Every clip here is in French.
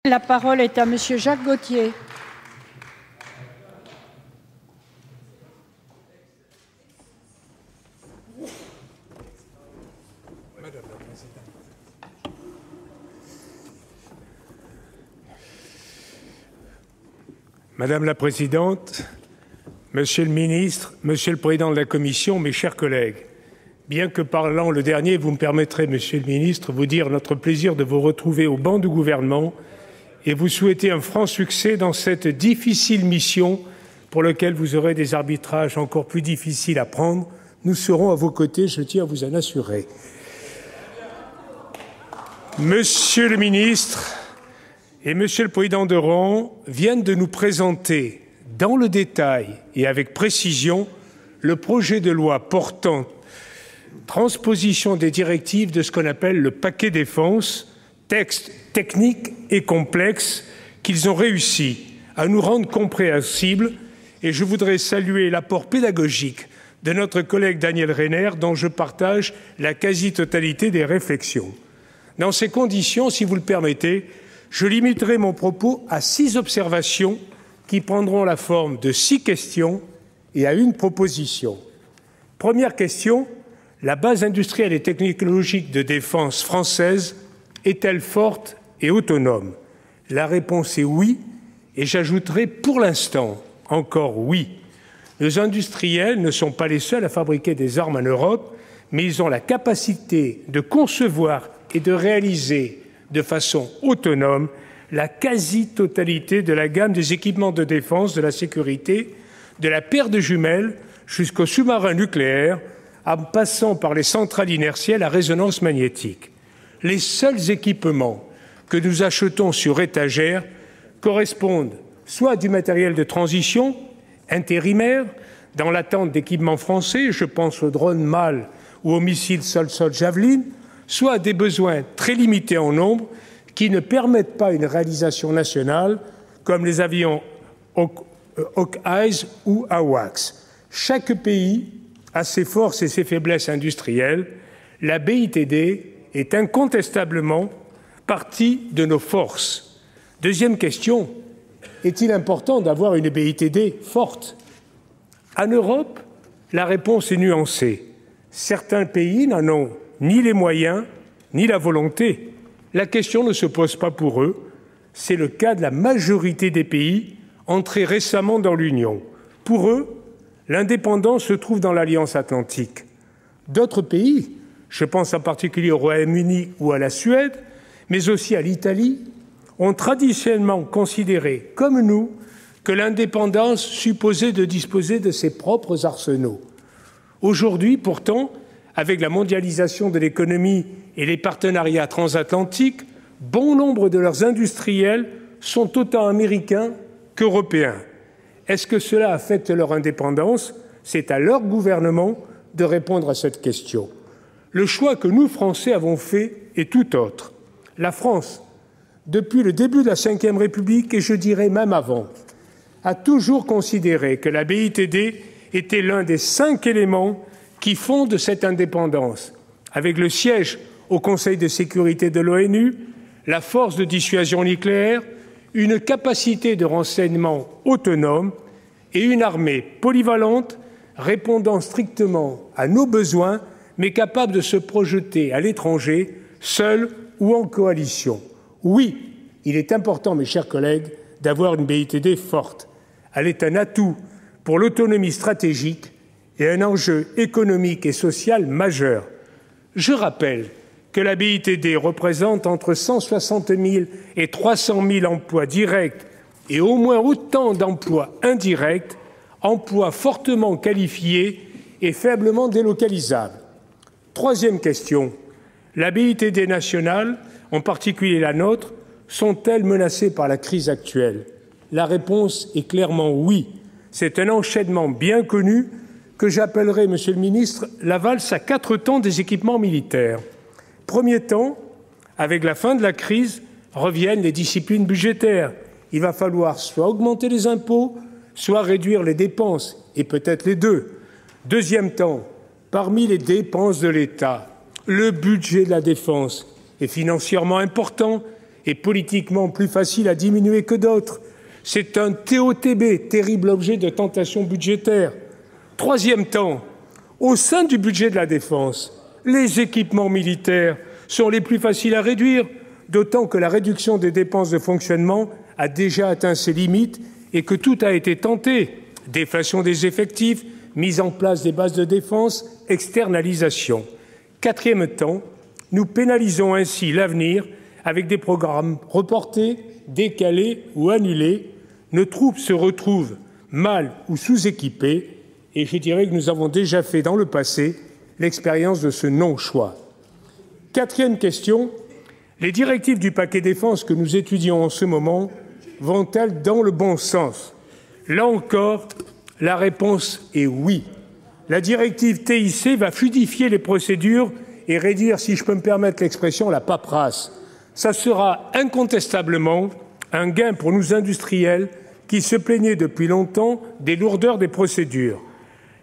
La parole est à Monsieur Jacques Gautier. Madame la Présidente, Monsieur le Ministre, Monsieur le Président de la Commission, mes chers collègues, bien que parlant le dernier, vous me permettrez, Monsieur le Ministre, vous dire notre plaisir de vous retrouver au banc du gouvernement et vous souhaiter un franc succès dans cette difficile mission pour laquelle vous aurez des arbitrages encore plus difficiles à prendre. Nous serons à vos côtés, je tiens à vous en assurer. Monsieur le Ministre et Monsieur le Président Deron viennent de nous présenter dans le détail et avec précision le projet de loi portant transposition des directives de ce qu'on appelle le paquet défense, texte technique et complexe qu'ils ont réussi à nous rendre compréhensibles, et je voudrais saluer l'apport pédagogique de notre collègue Daniel Reiner, dont je partage la quasi-totalité des réflexions. Dans ces conditions, si vous le permettez, je limiterai mon propos à 6 observations qui prendront la forme de 6 questions et à une proposition. Première question, la base industrielle et technologique de défense française est-elle forte et autonome? La réponse est oui, et j'ajouterai pour l'instant encore oui. Nos industriels ne sont pas les seuls à fabriquer des armes en Europe, mais ils ont la capacité de concevoir et de réaliser de façon autonome la quasi-totalité de la gamme des équipements de défense, de la sécurité, de la paire de jumelles jusqu'aux sous-marins nucléaires, en passant par les centrales inertielles à résonance magnétique. Les seuls équipements que nous achetons sur étagère correspondent soit à du matériel de transition, intérimaire, dans l'attente d'équipements français, je pense aux drones MAL ou aux missiles sol-sol Javelin, soit à des besoins très limités en nombre qui ne permettent pas une réalisation nationale, comme les avions Hawkeyes ou AWACS. Chaque pays a ses forces et ses faiblesses industrielles. La BITD est incontestablement partie de nos forces. Deuxième question, est-il important d'avoir une BITD forte? En Europe, la réponse est nuancée. Certains pays n'en ont ni les moyens, ni la volonté. La question ne se pose pas pour eux. C'est le cas de la majorité des pays entrés récemment dans l'Union. Pour eux, l'indépendance se trouve dans l'Alliance atlantique. D'autres pays, je pense en particulier au Royaume-Uni ou à la Suède, mais aussi à l'Italie, ont traditionnellement considéré, comme nous, que l'indépendance supposait de disposer de ses propres arsenaux. Aujourd'hui, pourtant, avec la mondialisation de l'économie et les partenariats transatlantiques, bon nombre de leurs industriels sont autant américains qu'européens. Est-ce que cela affecte leur indépendance? C'est à leur gouvernement de répondre à cette question. Le choix que nous, Français, avons fait est tout autre. La France, depuis le début de la Ve République, et je dirais même avant, a toujours considéré que la BITD était l'un des 5 éléments qui fondent cette indépendance, avec le siège au Conseil de sécurité de l'ONU, la force de dissuasion nucléaire, une capacité de renseignement autonome et une armée polyvalente répondant strictement à nos besoins, mais capable de se projeter à l'étranger, seule ou en coalition. Oui, il est important, mes chers collègues, d'avoir une BITD forte. Elle est un atout pour l'autonomie stratégique et un enjeu économique et social majeur. Je rappelle que la BITD représente entre 160 000 et 300 000 emplois directs et au moins autant d'emplois indirects, emplois fortement qualifiés et faiblement délocalisables. Troisième question, la BITD nationale, en particulier la nôtre, sont-elles menacées par la crise actuelle? La réponse est clairement oui. C'est un enchaînement bien connu que j'appellerai, Monsieur le Ministre, la valse à 4 temps des équipements militaires. Premier temps, avec la fin de la crise, reviennent les disciplines budgétaires. Il va falloir soit augmenter les impôts, soit réduire les dépenses, et peut-être les deux. Deuxième temps, parmi les dépenses de l'État, le budget de la défense est financièrement important et politiquement plus facile à diminuer que d'autres. C'est un TOTB, terrible objet de tentation budgétaire. Troisième temps, au sein du budget de la défense, les équipements militaires sont les plus faciles à réduire, d'autant que la réduction des dépenses de fonctionnement a déjà atteint ses limites et que tout a été tenté. Déflation des effectifs, mise en place des bases de défense, externalisation. Quatrième temps, nous pénalisons ainsi l'avenir avec des programmes reportés, décalés ou annulés. Nos troupes se retrouvent mal ou sous-équipées et je dirais que nous avons déjà fait dans le passé l'expérience de ce non-choix. Quatrième question, les directives du paquet défense que nous étudions en ce moment vont-elles dans le bon sens? Là encore, la réponse est oui. La directive TIC va fluidifier les procédures et réduire, si je peux me permettre l'expression, la paperasse. Ça sera incontestablement un gain pour nos industriels qui se plaignaient depuis longtemps des lourdeurs des procédures.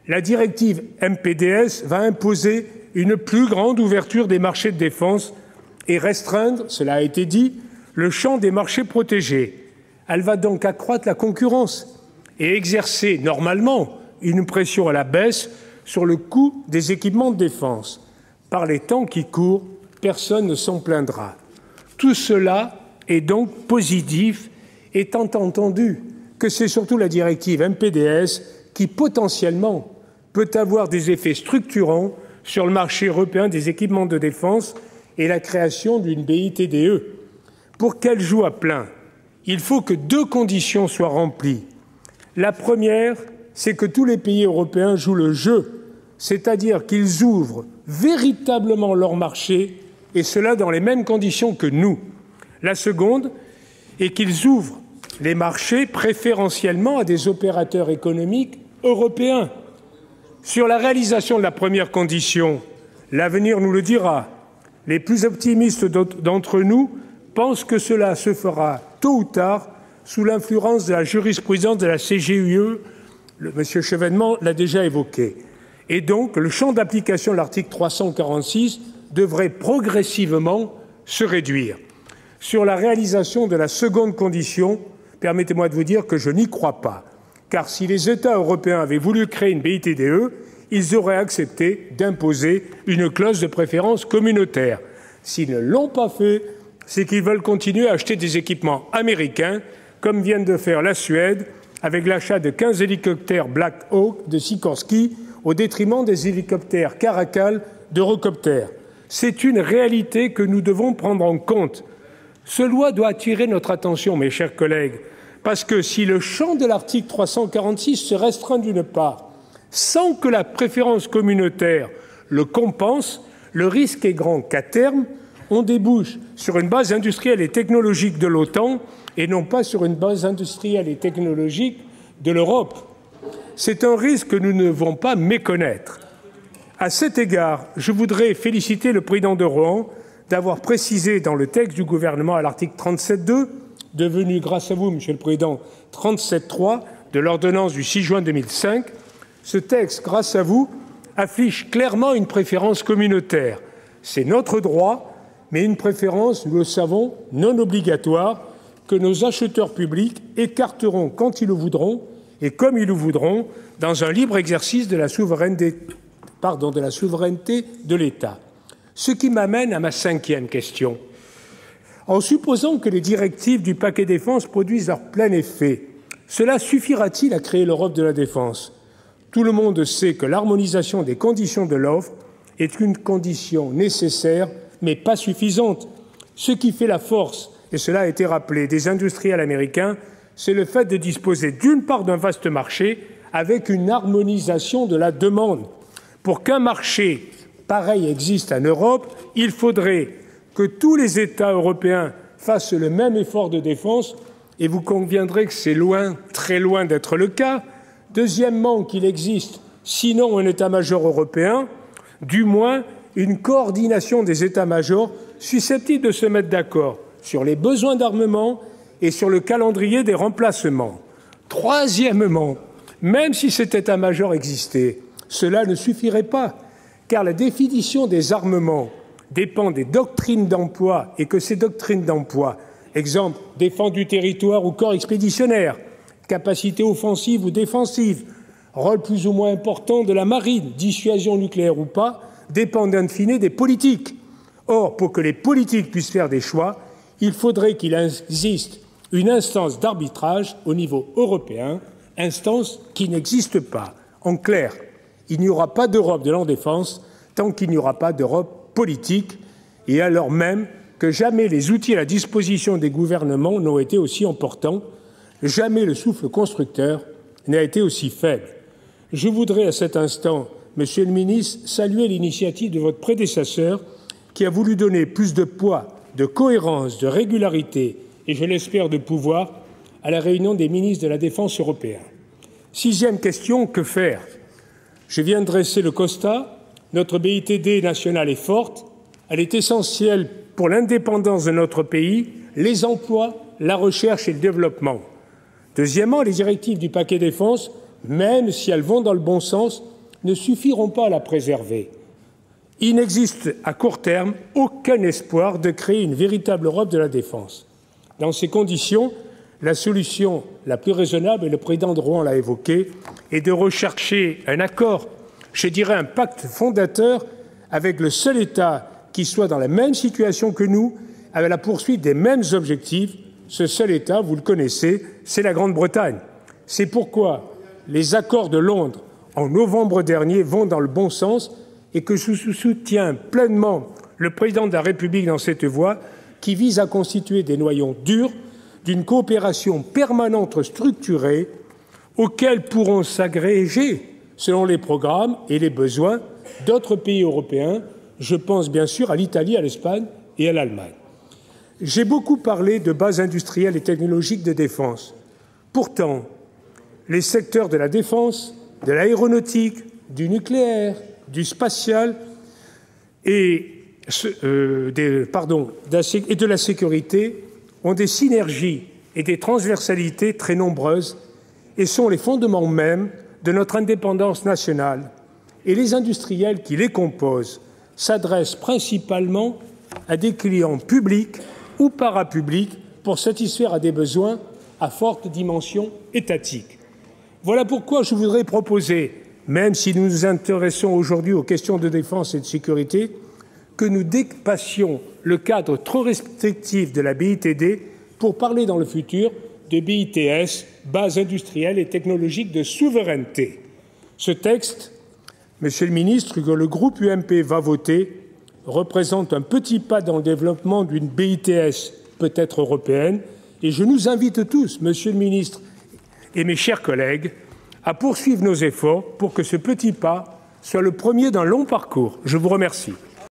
La directive MPDS va imposer une plus grande ouverture des marchés de défense et restreindre, cela a été dit, le champ des marchés protégés. Elle va donc accroître la concurrence et exercer normalement une pression à la baisse sur le coût des équipements de défense. Par les temps qui courent, personne ne s'en plaindra. Tout cela est donc positif, étant entendu que c'est surtout la directive MPDS qui potentiellement peut avoir des effets structurants sur le marché européen des équipements de défense et la création d'une BITDE. Pour qu'elle joue à plein, il faut que deux conditions soient remplies. La première, c'est que tous les pays européens jouent le jeu, c'est-à-dire qu'ils ouvrent véritablement leur marché, et cela dans les mêmes conditions que nous. La seconde est qu'ils ouvrent les marchés préférentiellement à des opérateurs économiques européens. Sur la réalisation de la première condition, l'avenir nous le dira. Les plus optimistes d'entre nous pensent que cela se fera tôt ou tard sous l'influence de la jurisprudence de la CJUE, M. Chevènement l'a déjà évoqué. Et donc, le champ d'application de l'article 346 devrait progressivement se réduire. Sur la réalisation de la seconde condition, permettez-moi de vous dire que je n'y crois pas. Car si les États européens avaient voulu créer une BITDE, ils auraient accepté d'imposer une clause de préférence communautaire. S'ils ne l'ont pas fait, c'est qu'ils veulent continuer à acheter des équipements américains, comme vient de faire la Suède, avec l'achat de 15 hélicoptères Black Hawk de Sikorsky, au détriment des hélicoptères Caracal d'Eurocopter. C'est une réalité que nous devons prendre en compte. Cela doit attirer notre attention, mes chers collègues, parce que si le champ de l'article 346 se restreint d'une part, sans que la préférence communautaire le compense, le risque est grand qu'à terme, on débouche sur une base industrielle et technologique de l'OTAN et non pas sur une base industrielle et technologique de l'Europe. C'est un risque que nous ne devons pas méconnaître. À cet égard, je voudrais féliciter le président de Rohan d'avoir précisé dans le texte du gouvernement à l'article 37.2, devenu grâce à vous, Monsieur le Président, 37.3 de l'ordonnance du 6 juin 2005, ce texte, grâce à vous, affiche clairement une préférence communautaire. C'est notre droit, mais une préférence, nous le savons, non obligatoire, que nos acheteurs publics écarteront quand ils le voudront et comme ils le voudront, dans un libre exercice de la souveraineté de l'État. Ce qui m'amène à ma cinquième question. En supposant que les directives du paquet défense produisent leur plein effet, cela suffira-t-il à créer l'Europe de la défense? Tout le monde sait que l'harmonisation des conditions de l'offre est une condition nécessaire, mais pas suffisante. Ce qui fait la force, et cela a été rappelé, des industriels américains, c'est le fait de disposer d'une part d'un vaste marché avec une harmonisation de la demande. Pour qu'un marché pareil existe en Europe, il faudrait que tous les États européens fassent le même effort de défense, et vous conviendrez que c'est loin, très loin d'être le cas. Deuxièmement, qu'il existe, sinon un état-major européen, du moins une coordination des états-majors susceptibles de se mettre d'accord sur les besoins d'armement et sur le calendrier des remplacements. Troisièmement, même si cet état-major existait, cela ne suffirait pas, car la définition des armements dépend des doctrines d'emploi et que ces doctrines d'emploi, exemple, défense du territoire ou corps expéditionnaire, capacité offensive ou défensive, rôle plus ou moins important de la marine, dissuasion nucléaire ou pas, dépendent in fine des politiques. Or, pour que les politiques puissent faire des choix, il faudrait qu'il existe une instance d'arbitrage au niveau européen, instance qui n'existe pas. En clair, il n'y aura pas d'Europe de la défense tant qu'il n'y aura pas d'Europe politique, et alors même que jamais les outils à la disposition des gouvernements n'ont été aussi importants, jamais le souffle constructeur n'a été aussi faible. Je voudrais à cet instant, Monsieur le ministre, saluer l'initiative de votre prédécesseur qui a voulu donner plus de poids, de cohérence, de régularité et, je l'espère, de pouvoir à la réunion des ministres de la Défense européens. 6e question, que faire? Je viens de dresser le constat. Notre BITD nationale est forte. Elle est essentielle pour l'indépendance de notre pays, les emplois, la recherche et le développement. Deuxièmement, les directives du paquet défense, même si elles vont dans le bon sens, ne suffiront pas à la préserver. Il n'existe à court terme aucun espoir de créer une véritable Europe de la défense. Dans ces conditions, la solution la plus raisonnable, et le président de Rouen l'a évoqué, est de rechercher un accord, je dirais un pacte fondateur avec le seul État qui soit dans la même situation que nous, avec la poursuite des mêmes objectifs. Ce seul État, vous le connaissez, c'est la Grande-Bretagne. C'est pourquoi les accords de Londres en novembre dernier vont dans le bon sens et que je soutiens pleinement le président de la République dans cette voie qui vise à constituer des noyaux durs d'une coopération permanente structurée auxquels pourront s'agréger, selon les programmes et les besoins, d'autres pays européens. Je pense bien sûr à l'Italie, à l'Espagne et à l'Allemagne. J'ai beaucoup parlé de bases industrielles et technologiques de défense. Pourtant, les secteurs de la défense, de l'aéronautique, du nucléaire, du spatial et de la sécurité ont des synergies et des transversalités très nombreuses et sont les fondements mêmes de notre indépendance nationale. Et les industriels qui les composent s'adressent principalement à des clients publics ou parapublics pour satisfaire à des besoins à forte dimension étatique. Voilà pourquoi je voudrais proposer, même si nous nous intéressons aujourd'hui aux questions de défense et de sécurité, que nous dépassions le cadre trop restrictif de la BITD pour parler dans le futur de BITS, base industrielle et technologique de souveraineté. Ce texte, Monsieur le ministre, que le groupe UMP va voter, représente un petit pas dans le développement d'une BITS peut-être européenne, et je nous invite tous, Monsieur le ministre et mes chers collègues, à poursuivre nos efforts pour que ce petit pas soit le premier d'un long parcours. Je vous remercie.